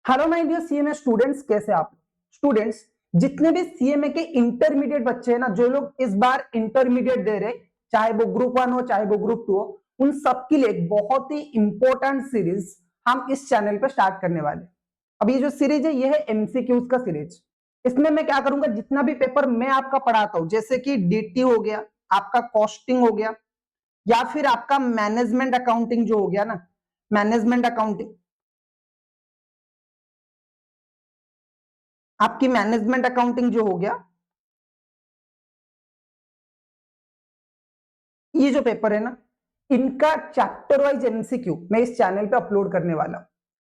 Hello my dear CMA students, कैसे आप students? जितने भी सीएमए के इंटरमीडिएट बच्चे हैं ना, जो लोग इस बार इंटरमीडिएट दे रहे, चाहे वो ग्रुप 1 हो चाहे वो ग्रुप 2 हो, उन सबके लिए एक बहुत ही इंपॉर्टेंट सीरीज हम इस चैनल पे स्टार्ट करने वाले हैं। अब ये जो सीरीज है ये है एमसीक्यूज का सीरीज। इसमें मैं क्या करूंगा, जितना भी पेपर मैं आपका पढ़ाता हूं, जैसे कि डीटी हो गया, आपका कॉस्टिंग हो गया, या फिर आपका मैनेजमेंट अकाउंटिंग जो हो गया ना, मैनेजमेंट अकाउंटिंग, आपकी मैनेजमेंट अकाउंटिंग जो हो गया, ये जो पेपर है ना, इनका चैप्टर वाइज एमसीक्यू मैं इस चैनल पे अपलोड करने वाला हूं।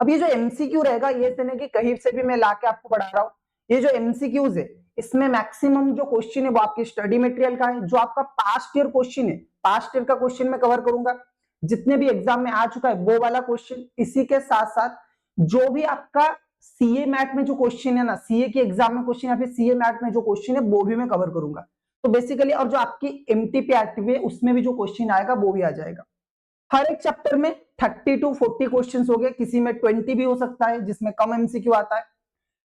अब ये जो एमसीक्यू रहेगा, ये से नहीं कि कहीं से भी मैं लाके आपको पढ़ा रहा हूं। ये जो एमसीक्यूज है, इसमें मैक्सिमम जो क्वेश्चन है वो आपके स्टडी मटेरियल का है, जो आपका पास्ट ईयर क्वेश्चन है, पास्ट ईयर का क्वेश्चन मैं कवर करूंगा, जितने भी एग्जाम में आ चुका है वो वाला क्वेश्चन। इसी के साथ साथ जो भी आपका सीए मैट में जो क्वेश्चन है ना, सीए के एग्जाम में क्वेश्चन या फिर सीए मैट में जो क्वेश्चन है वो भी मैं कवर करूंगा। तो बेसिकली, और जो आपकी एमटीपी है उसमें भी जो क्वेश्चन आएगा वो भी आ जाएगा। हर एक चैप्टर में 30 to 40 क्वेश्चन हो गए, किसी में 20 भी हो सकता है जिसमें कम एमसीक्यू आता है।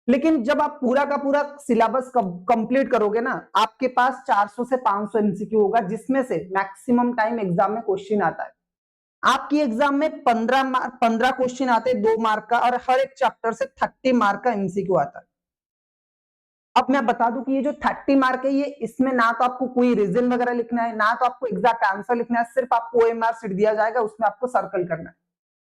लेकिन जब आप पूरा का पूरा सिलेबस कंप्लीट करोगे ना, आपके पास 400 से 500 एमसीक्यू होगा, जिसमें से मैक्सिमम टाइम एग्जाम में क्वेश्चन आता है। आपकी एग्जाम में 15 क्वेश्चन आते हैं 2 मार्क का, और हर एक चैप्टर से 30 मार्क का एमसीक्यू आता है। अब मैं बता दूं कि ये जो 30 मार्क है, ये इसमें ना तो आपको कोई रीजन वगैरह लिखना है, ना तो आपको एग्जैक्ट आंसर लिखना है, सिर्फ आपको ओएमआर शीट दिया जाएगा, उसमें आपको सर्कल करना है।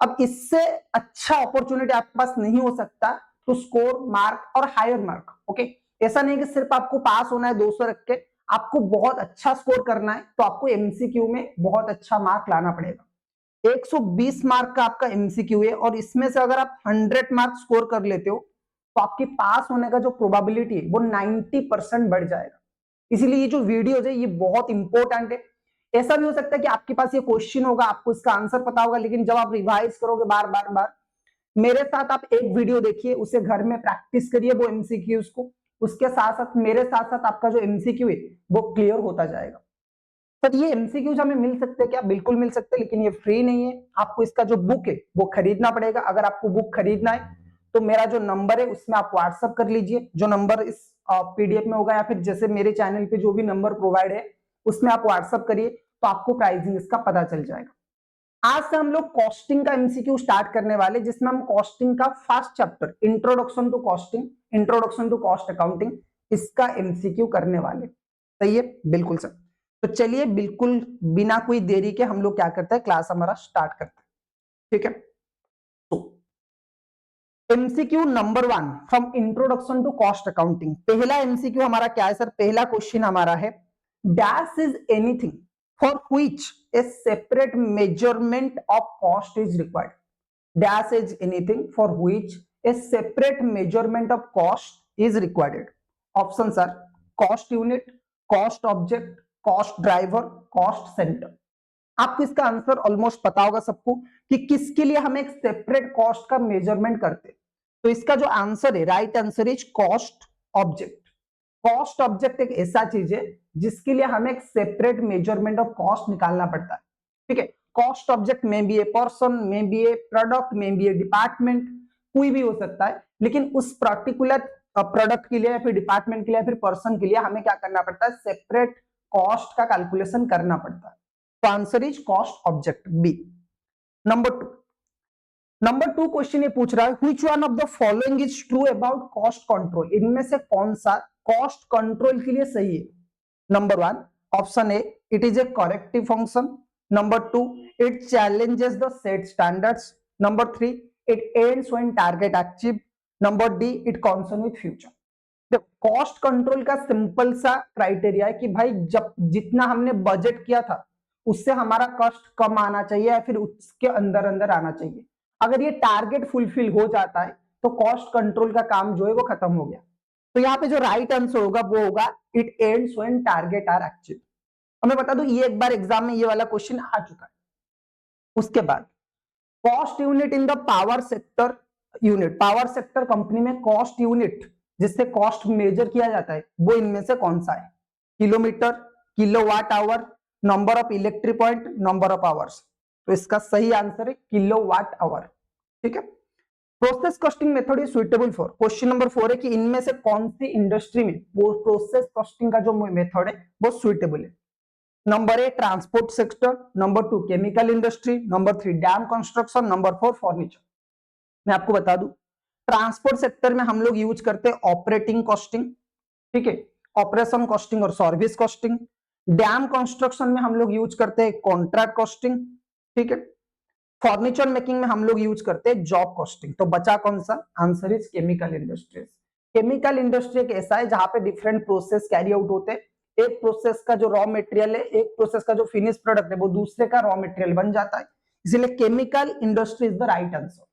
अब इससे अच्छा अपॉर्चुनिटी आपके पास नहीं हो सकता टू स्कोर मार्क और हायर मार्क। ओके, ऐसा नहीं कि सिर्फ आपको पास होना है 200 रख के, आपको बहुत अच्छा स्कोर करना है, तो आपको एमसीक्यू में बहुत अच्छा मार्क लाना पड़ेगा। 120 मार्क का आपका एमसीक्यू है, और इसमें से अगर आप 100 मार्क स्कोर कर लेते हो, तो आपके पास होने का जो प्रोबेबिलिटी है वो 90% बढ़ जाएगा। इसीलिए ये जो वीडियो है ये बहुत इंपॉर्टेंट है। ऐसा भी हो सकता है कि आपके पास ये क्वेश्चन होगा, आपको इसका आंसर पता होगा, लेकिन जब आप रिवाइज करोगे बार बार बार, मेरे साथ आप एक वीडियो देखिए, उसे घर में प्रैक्टिस करिए वो एमसीक्यूज को, उसके साथ साथ मेरे साथ साथ आपका जो एमसीक्यू है वो क्लियर होता जाएगा। पर ये एमसीक्यूज हमें मिल सकते हैं क्या? बिल्कुल मिल सकते हैं, लेकिन ये फ्री नहीं है। आपको इसका जो बुक है वो खरीदना पड़ेगा। अगर आपको बुक खरीदना है तो मेरा जो नंबर है उसमें आप व्हाट्सअप कर लीजिए, जो नंबर इस पीडीएफ में होगा, या फिर जैसे मेरे चैनल पे जो भी नंबर प्रोवाइड है उसमें आप व्हाट्सअप करिए, तो आपको प्राइसिंग इसका पता चल जाएगा। आज से हम लोग कॉस्टिंग का एमसीक्यू स्टार्ट करने वाले, जिसमें हम कॉस्टिंग का first chapter introduction to costing, introduction to cost accounting, इसका एमसीक्यू करने वाले। सही है, बिल्कुल सर। तो चलिए बिल्कुल बिना कोई देरी के हम लोग क्या करते हैं, क्लास हमारा स्टार्ट करते हैं। ठीक है, तो MCQ number 1 from introduction to cost accounting. पहला एमसीक्यू हमारा क्या है सर? पहला क्वेश्चन हमारा है, dash is anything for which a separate measurement of cost is required. Dash is anything for which a separate measurement of cost is required. Option sir, cost unit, cost object, cost driver, cost centre. आपको इसका answer almost पता होगा सबको कि किसके लिए हम एक सेपरेट कॉस्ट का मेजरमेंट करते हैं। तो इसका जो आंसर है, right answer is cost object. Cost object एक ऐसा चीज है जिसके लिए हमें एक सेपरेट मेजरमेंट ऑफ कॉस्ट निकालना पड़ता है। ठीक है, कॉस्ट ऑब्जेक्ट में भी ए पर्सन, में भी ए प्रोडक्ट, में भी ए डिपार्टमेंट, कोई भी हो सकता है, लेकिन उस पर्टिकुलर प्रोडक्ट के लिए या फिर डिपार्टमेंट के लिए या फिर पर्सन के लिए हमें क्या करना पड़ता है, सेपरेट कॉस्ट का कैलकुलेशन करना पड़ता है। तो answer is cost object B. Number 2 question ये पूछ रहा है, which one of the following is true about cost control. इनमें से कौन सा कॉस्ट कंट्रोल के लिए सही है? Number 1, option A, it is a corrective function. Number 2, it challenges the set standards. Number 3, it ends when target achieve. Number D, it concern with future. Cost control का simple सा criteria है कि भाई जब जितना हमने बजट किया था उससे हमारा कॉस्ट कम आना चाहिए या फिर उसके अंदर अंदर आना चाहिए। अगर ये टारगेट फुलफिल हो जाता है तो कॉस्ट कंट्रोल का काम जो है वो खत्म हो गया। तो यहाँ पे जो राइट आंसर होगा वो होगा, it ends when target are achieved. अब मैं बता दूं, ये एक बार एग्जाम में ये वाला क्वेश्चन आ चुका है। उसके बाद cost unit in the power sector unit, power sector company में कॉस्ट यूनिट जिससे कॉस्ट मेजर किया जाता है वो इनमें से कौन सा है? Kilometre, kilowatt hour, number of electric point, number of hours. तो इसका सही आंसर है किलोवाट आवर। ठीक है, process costing method is suitable for, question number 4 है कि इनमें से कौन सी इंडस्ट्री में वो प्रोसेस कॉस्टिंग का जो मेथड है वो सुइटेबल है। Number A transport sector, number 2 chemical industry, number 3 dam construction, number 4 furniture. मैं आपको बता दूं, ट्रांसपोर्ट सेक्टर में हम लोग यूज करते हैं ऑपरेटिंग कॉस्टिंग, ठीक है, ऑपरेशन कॉस्टिंग और सर्विस कॉस्टिंग। डैम कंस्ट्रक्शन में हम लोग यूज करते हैं कॉन्ट्रैक्ट कॉस्टिंग, ठीक है। फर्नीचर मेकिंग में हम लोग यूज करते हैं जॉब कॉस्टिंग। तो बचा कौन सा? Answer is chemical industries. Chemical industry एक ऐसा है जहां पे डिफरेंट प्रोसेस कैरी आउट होते हैं। एक प्रोसेस का जो रॉ मटेरियल है, एक प्रोसेस का जो फिनिश प्रोडक्ट है वो दूसरे का रॉ मटेरियल बन जाता है, इसलिए chemical industry is the right answer.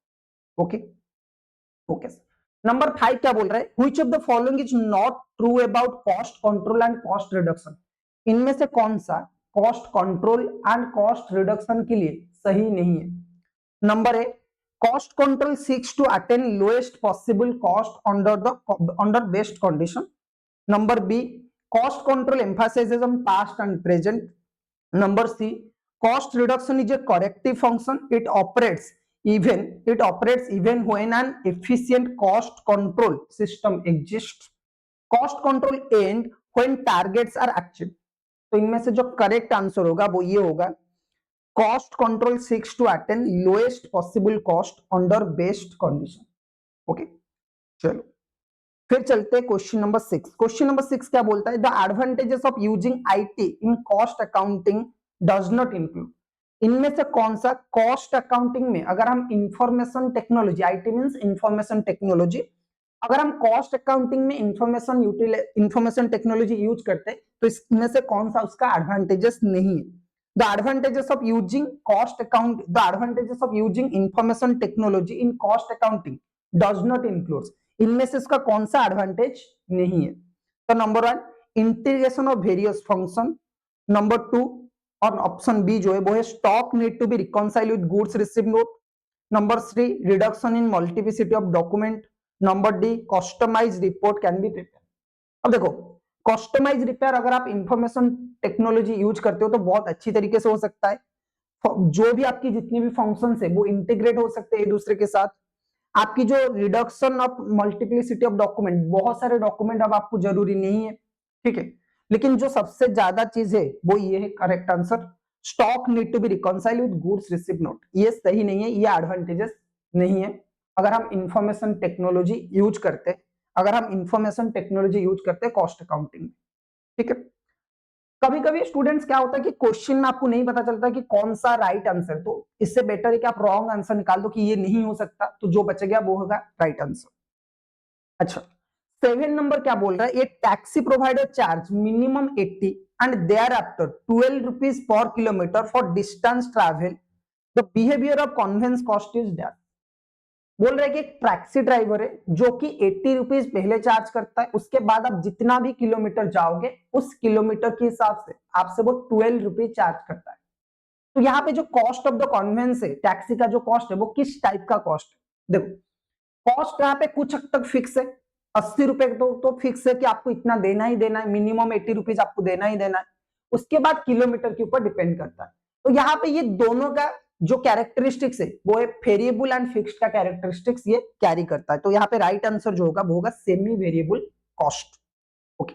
Okay okay. Number 5 क्या बोल रहा है? Which of the following is not true about cost control and cost reduction. इनमें से कौन सा cost control and cost reduction के लिए सही नहीं है? Number A, cost control seeks to attain lowest possible cost under best condition. Number B, cost control emphasizes on past and present. Number C, cost reduction is a corrective function. It operates even when an efficient cost control system exists. Cost control end when targets are achieved. तो इनमें से जो correct answer होगा वो ये होगा, cost control seeks to attain lowest possible cost under best condition. Okay चलो फिर चलते हैं क्वेश्चन नंबर 6। क्वेश्चन नंबर 6 क्या बोलता है? The advantages of using IT in cost accounting does not include. इनमें से कौन सा कॉस्ट अकाउंटिंग में, अगर हम information technology, IT means information technology, अगर हम कॉस्ट अकाउंटिंग में इंफॉर्मेशन टेक्नोलॉजी यूज करते हैं तो इसमें से कौन सा उसका एडवांटेजेस नहीं है? The advantages of using information technology in cost accounting does not include. इनमें से इसका कौन सा एडवांटेज नहीं है? तो number 1 integration of various function, number 2 और ऑप्शन बी जो है वो है stock need to be reconcile with goods receive note, number 3 reduction in multiplicity of document, number D customize report can be prepare. अब देखो कस्टमाइज रिपेयर अगर आप information technology use करते हो तो बहुत अच्छी तरीके से हो सकता है। जो भी आपकी जितनी भी फंक्शंस है वो इंटीग्रेट हो सकते हैं एक दूसरे के साथ। आपकी जो reduction of multiplicity of document, बहुत सारे डॉक्यूमेंट अब आपको जरूरी नहीं है, ठीक है, लेकिन जो सबसे ज्यादा चीज है वो ये है correct answer, stock need to be reconcile with goods receive note. ये सही नहीं है, ये एडवांटेजेस नहीं है अगर हम इंफॉर्मेशन टेक्नोलॉजी यूज करते हैं कॉस्ट अकाउंटिंग, ठीक है। कभी कभी स्टूडेंट्स क्या होता है कि क्वेश्चन में आपको नहीं पता चलता कि कौन सा राइट आंसर, तो इससे बेटर है कि आप रॉन्ग आंसर निकाल दो कि ये नहीं हो सकता, तो जो बच गया वो होगा राइट आंसर। अच्छा 7 नंबर क्या बोल रहा है? ये taxi provider charge minimum 80 and there after 12 rupees per kilometre for distance travel, the behaviour of conveyance cost is that. बोल रहे कि एक टैक्सी ड्राइवर है जो कि 80 रुपीज पहले चार्ज करता है, उसके बाद आप जितना भी किलोमीटर जाओगे उस किलोमीटर के हिसाब से आपसे वो 12 रुपीज चार्ज करता है। तो यहाँ पे जो कॉस्ट ऑफ द कन्वेंस है, टैक्सी का जो कॉस्ट है वो किस टाइप का कॉस्ट है? देखो कॉस्ट यहाँ पे कुछ हद तक फिक्स है, 80 रुपए तो फिक्स है कि आपको इतना देना ही देना है, मिनिमम 80 रुपीज आपको देना ही देना है। उसके बाद किलोमीटर के ऊपर डिपेंड करता है। तो यहाँ पे ये दोनों का जो कैरेक्टरिस्टिक्स है वो है वेरिएबल एंड फिक्स्ड का कैरेक्टरिस्टिक्स ये कैरी करता है। तो यहाँ पे राइट आंसर जो होगा वो होगा semi variable cost. Okay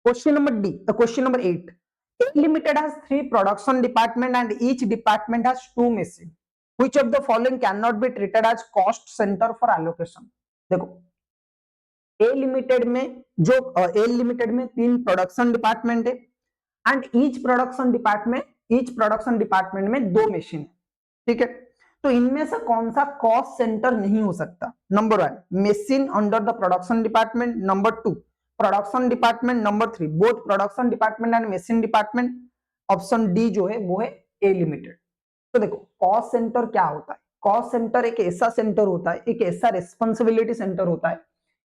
question number D, question number 8, A Limited has 3 production department and each department has 2 machine. Which of the following cannot be treated as cost center for allocation? देखो A Limited में 3 production department है and each production department में 2 machine है, ठीक है। तो इनमें से कौन सा कॉस्ट सेंटर नहीं हो सकता? Number 1 machine under the production department, number 2 production department, number 3 both production department and machine department. Option D जो है वो है ए लिमिटेड। तो देखो कॉस्ट सेंटर क्या होता है? कॉस्ट सेंटर एक ऐसा सेंटर होता है, एक ऐसा रिस्पॉन्सिबिलिटी सेंटर होता है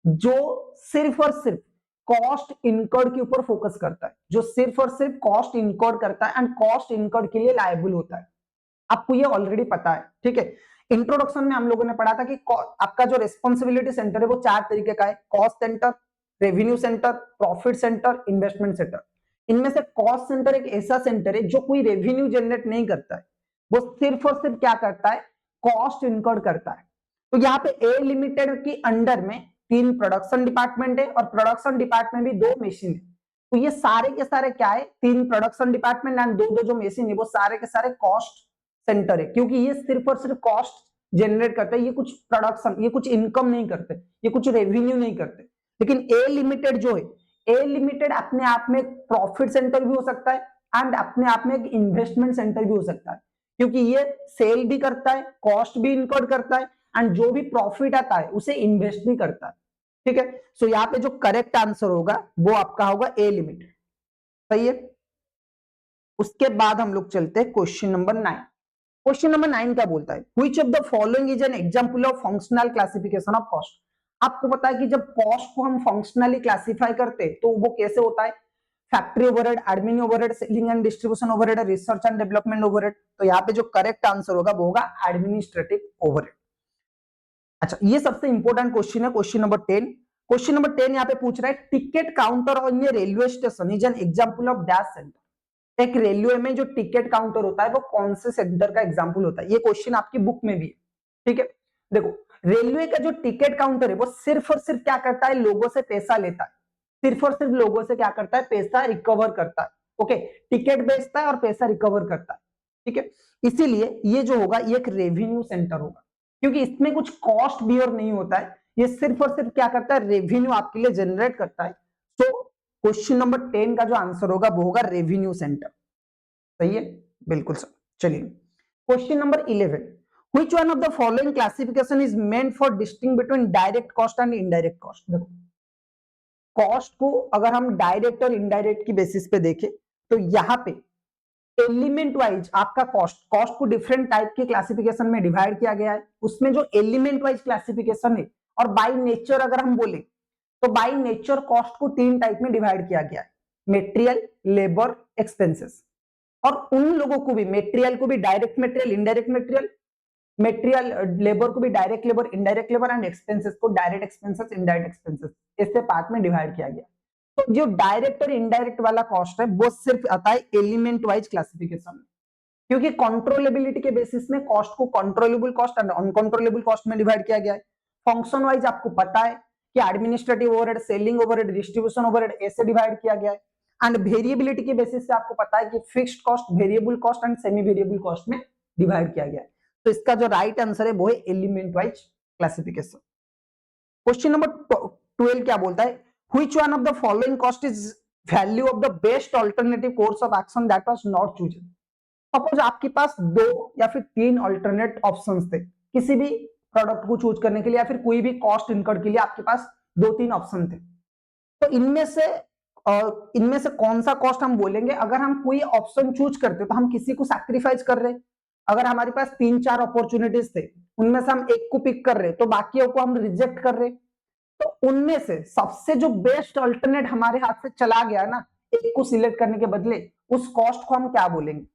जो सिर्फ और सिर्फ कॉस्ट इनकर्ड के ऊपर फोकस करता है, जो सिर्फ और सिर्फ कॉस्ट इनकर्ड करता है एंड कॉस्ट इनकर्ड के लिए लायबल होता है। आपको ये ऑलरेडी पता है, ठीक है। इंट्रोडक्शन में हम लोगों ने पढ़ा था कि आपका जो रिस्पॉन्सिबिलिटी सेंटर है वो 4 तरीके का है, cost centre, revenue centre, profit centre, investment centre. इनमें से कॉस्ट सेंटर एक ऐसा सेंटर है जो कोई रेवेन्यू जनरेट नहीं करता है, वो सिर्फ और सिर्फ क्या करता है? कॉस्ट इनकर्ड करता है। तो यहाँ पे ए लिमिटेड की अंडर में 3 प्रोडक्शन डिपार्टमेंट है और प्रोडक्शन डिपार्टमेंट में भी 2 मशीन है। तो ये सारे के सारे क्या है, 3 प्रोडक्शन डिपार्टमेंट एंड 2 जो मशीन है वो सारे के सारे कॉस्ट सेंटर है, क्योंकि ये सिर्फ और सिर्फ कॉस्ट जनरेट करते हैं, ये कुछ प्रोडक्शन, ये कुछ इनकम नहीं करते, ये कुछ रेवेन्यू नहीं करते। लेकिन ए लिमिटेड जो है, ए लिमिटेड अपने आप में प्रॉफिट सेंटर भी हो सकता है एंड अपने आप में एक इन्वेस्टमेंट सेंटर भी हो सकता है, क्योंकि ये सेल भी करता है, कॉस्ट भी इनकर्ड करता है एंड जो भी प्रॉफिट आता है उसे इन्वेस्ट भी करता है। ठीक है, सो यहाँ पे जो करेक्ट आंसर होगा वो आपका होगा ए लिमिटेड। सही है। उसके बाद हम लोग चलते हैं क्वेश्चन नंबर 9। क्वेश्चन नंबर 9 क्या बोलता है, which of the following is an example of functional classification of cost. आपको पता है कि जब कॉस्ट को हम फंक्शनली क्लासिफाई करते हैं तो वो कैसे होता है, factory overhead, admin overhead, selling and distribution overhead, research and development overhead. तो यहाँ पे जो करेक्ट आंसर होगा वो होगा एडमिनिस्ट्रेटिव ओवरहेड। अच्छा, ये सबसे इंपॉर्टेंट क्वेश्चन है, क्वेश्चन नंबर 10। क्वेश्चन नंबर 10 यहाँ पे पूछ रहा है, ticket counter on A railway station is an example of dash centre. एक रेलवे में जो टिकट काउंटर होता है वो कौन से सेंटर का एग्जांपल होता है, ये क्वेश्चन आपकी बुक में भी है। ठीक है, देखो रेलवे का जो टिकट काउंटर है वो सिर्फ और सिर्फ क्या करता है, लोगों से पैसा लेता है, सिर्फ और सिर्फ लोगों से क्या करता है, पैसा रिकवर करता है। ओके, टिकट बेचता है और पैसा रिकवर करता है। ठीक है, इसीलिए ये जो होगा ये एक रेवेन्यू सेंटर होगा, क्योंकि इसमें कुछ कॉस्ट बियर नहीं होता है, ये सिर्फ और सिर्फ क्या करता है, रेवेन्यू आपके लिए जनरेट करता है। तो क्वेश्चन नंबर 10 का जो आंसर होगा वो होगा रेवेन्यू सेंटर। सही है, बिल्कुल सर। चलिए question number 11, which one of the following classification is meant for distinguish between direct cost and indirect cost. देखो कॉस्ट को अगर हम डायरेक्ट और इनडायरेक्ट की बेसिस पे देखें तो यहाँ पे एलिमेंट वाइज आपका कॉस्ट को डिफरेंट टाइप के क्लासिफिकेशन में डिवाइड किया गया है। उसमें जो एलिमेंट वाइज क्लासिफिकेशन है और बाय नेचर अगर हम बोले तो बाय नेचर कॉस्ट को 3 टाइप में डिवाइड किया गया है, मटेरियल, लेबर, एक्सपेंसेस। और उन लोगों को भी, मटेरियल को भी direct material, indirect material, material labour को भी direct labour, indirect labour and expenses को डायरेक्ट एक्सपेंसेस, इनडायरेक्ट एक्सपेंसेस, ऐसे पार्ट में डिवाइड किया गया। तो जो डायरेक्ट और इनडायरेक्ट वाला कॉस्ट है वो सिर्फ आता है एलिमेंट वाइज क्लासिफिकेशन में, क्योंकि कंट्रोलेबिलिटी के बेसिस में कॉस्ट को controllable cost and uncontrollable cost में डिवाइड किया गया है। फंक्शन वाइज आपको पता है कि administrative overhead, selling overhead, distribution overhead ऐसे डिवाइड किया गया है। एंड वेरिएबिलिटी के बेसिस से आपको पता है कि fixed cost, variable cost and semi variable cost में डिवाइड किया गया है। तो इसका जो राइट आंसर है वो है element wise classification. Question number 12 क्या बोलता है, which one of the following cost is value of the best alternative course of action that was not chosen। Suppose आपके पास 2 या फिर 3 अल्टरनेट ऑप्शंस थे किसी भी प्रोडक्ट को चूज करने के लिए या फिर कोई भी कॉस्ट इनकर के लिए, आपके पास 2-3 ऑप्शन थे। तो इनमें से कौन सा कॉस्ट हम बोलेंगे, अगर हम कोई ऑप्शन चूज करते तो हम किसी को सैक्रिफाइस कर रहे। अगर हमारे पास 3-4 अपॉर्चुनिटीज थे उनमें से हम एक को पिक कर रहे तो बाकियों को हम रिजेक्ट कर रहे। तो उनमें से सबसे जो बेस्ट अल्टरनेट हमारे हाथ से चला गया ना, एक को सिलेक्ट करने के बदले, उस कॉस्ट को हम क्या बोलेंगे।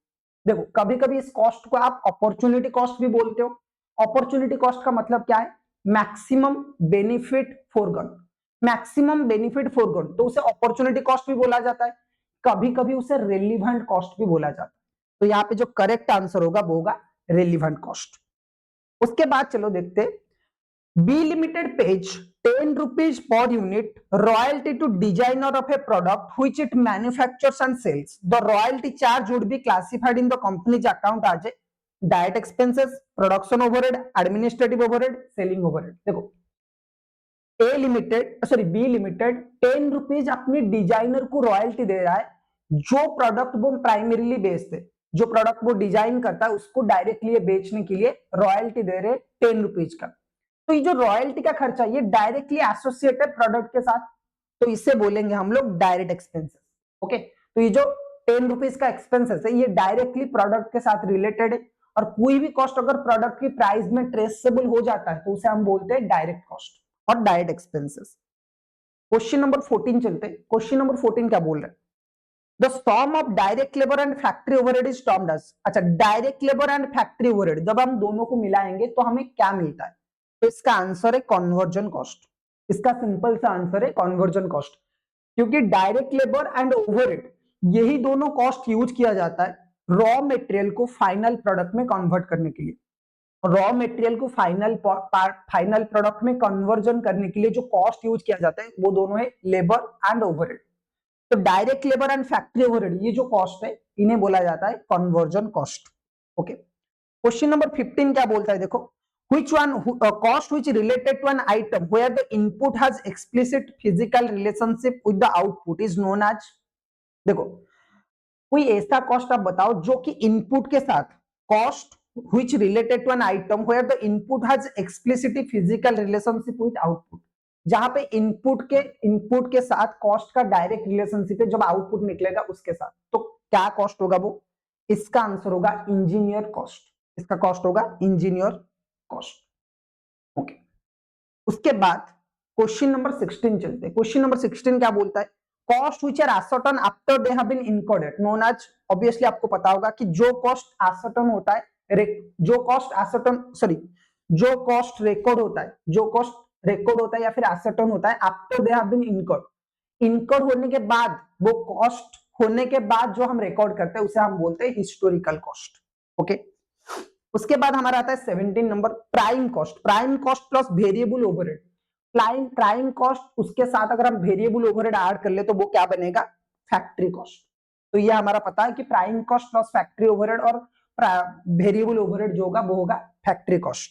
देखो कभी कभी इस कॉस्ट को आप अपॉर्चुनिटी कॉस्ट भी बोलते हो। अपॉर्चुनिटी कॉस्ट का मतलब क्या है, maximum benefit foregone, maximum benefit foregone, तो उसे अपॉर्चुनिटी कॉस्ट भी बोला जाता है, कभी कभी उसे रेलिवेंट कॉस्ट भी बोला जाता है। तो यहाँ पे जो करेक्ट आंसर होगा वो होगा रेलिवेंट कॉस्ट। उसके बाद चलो देखते, B Limited pays 10 rupees per unit royalty to designer of a product which it manufactures and sells. The royalty charge would be classified in the company's account as a direct expenses, production overhead, administrative overhead, selling overhead। देखो B Limited 10 rupees अपनी designer को royalty दे रहा है, जो product वो primarily बेचते, जो product वो डिजाइन करता है उसको डायरेक्टली बेचने के लिए रॉयल्टी दे रहे 10 रुपीज का। तो ये जो रॉयल्टी का खर्चा ये डायरेक्टली एसोसिएटेड प्रोडक्ट के साथ, तो इसे बोलेंगे हम लोग डायरेक्ट एक्सपेंसेस। ओके, तो ये जो 10 रुपीज का एक्सपेंसेस है ये डायरेक्टली प्रोडक्ट के साथ रिलेटेड है, और कोई भी कॉस्ट अगर प्रोडक्ट की प्राइस में ट्रेसेबल हो जाता है तो उसे हम बोलते हैं डायरेक्ट कॉस्ट और डायरेक्ट एक्सपेंसेस। क्वेश्चन नंबर 14 चलते हैं। क्वेश्चन नंबर 14 क्या बोल रहे हैं, the sum of direct labour and factory overhead is termed as. अच्छा, direct labour and factory overhead जब हम दोनों को मिलाएंगे तो हमें क्या मिलता है, तो इसका आंसर है कन्वर्जन कॉस्ट। इसका सिंपल सा आंसर है कन्वर्जन कॉस्ट, क्योंकि डायरेक्ट लेबर एंड ओवरहेड यही दोनों कॉस्ट यूज किया जाता है रॉ मटेरियल को फाइनल प्रोडक्ट में कन्वर्ट करने के लिए। रॉ मटेरियल को फाइनल प्रोडक्ट में कन्वर्जन करने के लिए जो कॉस्ट यूज किया जाता है वो दोनों है लेबर एंड ओवरहेड। तो direct labour and factory overhead ये जो कॉस्ट है इन्हें बोला जाता है conversion cost. Okay, question number 15 क्या बोलता है देखो, which one cost which related to an item where the input has explicit physical relationship with the output is known as। देखो कोई ऐसा कॉस्ट आप बताओ जो कि इनपुट के साथ, cost which related to an item where the input has explicitly physical relationship with output, जहां पे इनपुट के साथ कॉस्ट का डायरेक्ट रिलेशनशिप है जब आउटपुट निकलेगा उसके साथ, तो क्या कॉस्ट होगा वो, इसका आंसर होगा इंजीनियर कॉस्ट। इसका कॉस्ट होगा इंजीनियर कॉस्ट। ओके, उसके बाद क्वेश्चन नंबर 16 चलते हैं। क्वेश्चन नंबर 16 क्या बोलता है, cost which are ascertained after they have been encoded known as. Obviously आपको पता होगा कि जो कॉस्ट ascertain होता है, जो कॉस्ट रिकॉर्ड होता है, जो कॉस्ट रिकॉर्ड होता है या फिर ascertain होता है after they have been encode होने के बाद, वो कॉस्ट होने के बाद जो हम रिकॉर्ड करते हैं उसे हम बोलते हैं हिस्टोरिकल कॉस्ट। ओके, उसके बाद हमारा आता है 17 number prime cost. Prime cost plus variable overhead. Prime cost उसके साथ अगर हम वेरिएबल ओवरहेड ऐड कर ले तो वो क्या बनेगा, फैक्ट्री कॉस्ट। तो ये हमारा पता है कि prime cost plus factory overhead और वेरिएबल ओवरहेड जो होगा वो होगा फैक्ट्री कॉस्ट।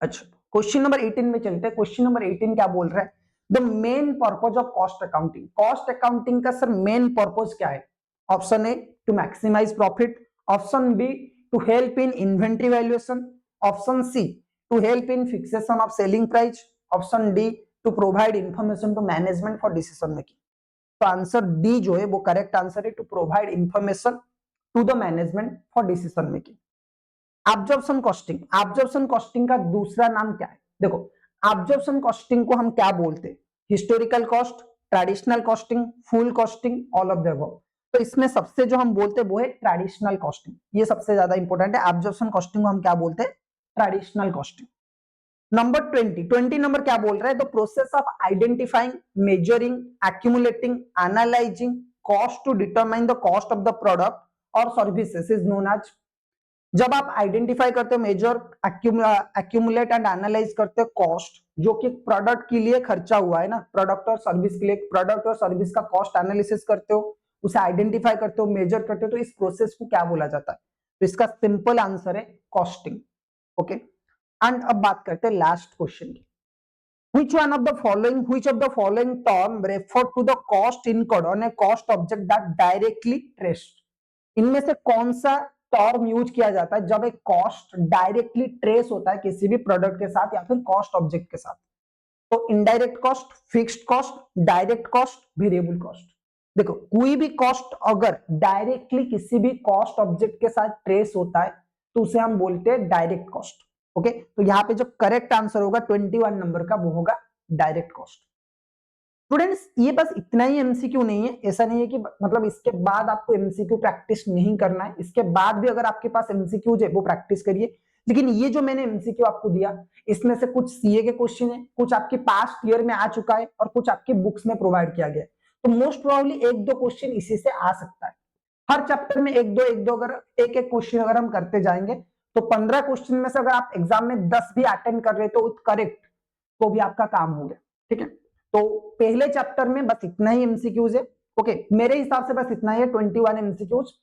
अच्छा, क्वेश्चन नंबर 18 में चलते हैं। क्वेश्चन नंबर 18 क्या बोल रहा है, the main purpose of cost accounting. Cost accounting का सर मेन पर्पज क्या है, option A to maximise profit, option B to help in inventory valuation, option C to help in fixation of selling price, option D to provide information to management for decision making। तो आंसर D जो है वो correct answer है, to provide information to the management for decision making. Observation costing, observation costing का दूसरा नाम क्या है, देखो ऑब्जर्वेशन कॉस्टिंग को हम क्या बोलते हैं, historical cost, traditional costing, full costing, all of the above. तो इसमें सबसे जो हम बोलते हैं वो है ट्रेडिशनल कॉस्टिंग, ये सबसे ज्यादा इंपॉर्टेंट है। ऑब्जर्वेशन कॉस्टिंग को हम क्या बोलते हैं, ट्रेडिशनल कॉस्टिंग। नंबर 20 नंबर क्या बोल रहा है, the process of identifying, measuring, accumulating, analysing cost to determine the cost of the product और सर्विसेज इज नोन एज। जब आप आइडेंटिफाई करते हो, मेजर, एक्यूमुलेट एंड एनालाइज करते हो कॉस्ट जो कि प्रोडक्ट के लिए खर्चा हुआ है ना, प्रोडक्ट और सर्विस के लिए, प्रोडक्ट और सर्विस का कॉस्ट एनालिसिस करते हो, उसे आइडेंटिफाई करते हो, मेजर करते हो, तो इस प्रोसेस को क्या बोला जाता है, तो इसका सिंपल आंसर है कॉस्टिंग। ओके, एंड अब बात करते हैं लास्ट क्वेश्चन की। Which of the following term refer to the cost incurred on a cost object that directly traced? इनमें से कौन सा टर्म यूज किया जाता है जब एक कॉस्ट डायरेक्टली ट्रेस होता है किसी भी प्रोडक्ट के साथ या फिर कॉस्ट ऑब्जेक्ट के साथ? तो indirect cost, fixed cost, direct cost, variable cost. देखो कोई भी कॉस्ट अगर डायरेक्टली किसी भी कॉस्ट ऑब्जेक्ट के साथ ट्रेस होता है तो उसे हम बोलते हैं डायरेक्ट कॉस्ट। ओके, तो यहाँ पे जो करेक्ट आंसर होगा 21 नंबर का वो होगा डायरेक्ट कॉस्ट। स्टूडेंट्स ये बस इतना ही एमसीक्यू नहीं है, ऐसा नहीं है कि मतलब इसके बाद आपको एमसीक्यू प्रैक्टिस नहीं करना है, इसके बाद भी अगर आपके पास एमसीक्यूज है वो प्रैक्टिस करिए। लेकिन ये जो मैंने एमसीक्यू आपको दिया इसमें से कुछ सीए के क्वेश्चन है, कुछ आपके पास्ट ईयर में आ चुका है और कुछ आपके बुक्स में प्रोवाइड किया गया है। तो मोस्ट प्रोबेबली एक दो क्वेश्चन इसी से आ सकता है। हर चैप्टर में एक दो अगर एक क्वेश्चन अगर हम करते जाएंगे तो 15 क्वेश्चन में से अगर आप एग्जाम में 10 भी अटेंड कर रहे तो करेक्ट, तो भी आपका काम हो गया। ठीक है, तो पहले चैप्टर में बस इतना ही एमसीक्यूज है। ओके, मेरे हिसाब से बस इतना ही है, 21 एमसीक्यूज।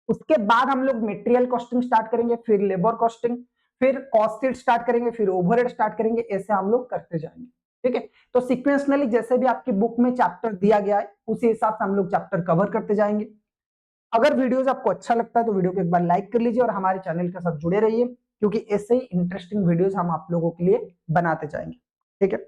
उसके बाद हम लोग मटेरियल कॉस्टिंग स्टार्ट करेंगे, फिर लेबर कॉस्टिंग, फिर कॉस्ट शीट स्टार्ट करेंगे, फिर ओवरहेड स्टार्ट करेंगे, ऐसे हम लोग करते जाएंगे। ठीक है, तो सिक्वेंशनली जैसे भी आपकी बुक में चैप्टर दिया गया है उसी हिसाब से हम लोग चैप्टर कवर करते जाएंगे। अगर वीडियोस आपको अच्छा लगता है तो वीडियो को एक बार लाइक कर लीजिए और हमारे चैनल के साथ जुड़े रहिए, क्योंकि ऐसे ही इंटरेस्टिंग वीडियोस हम आप लोगों के लिए बनाते जाएंगे। ठीक है।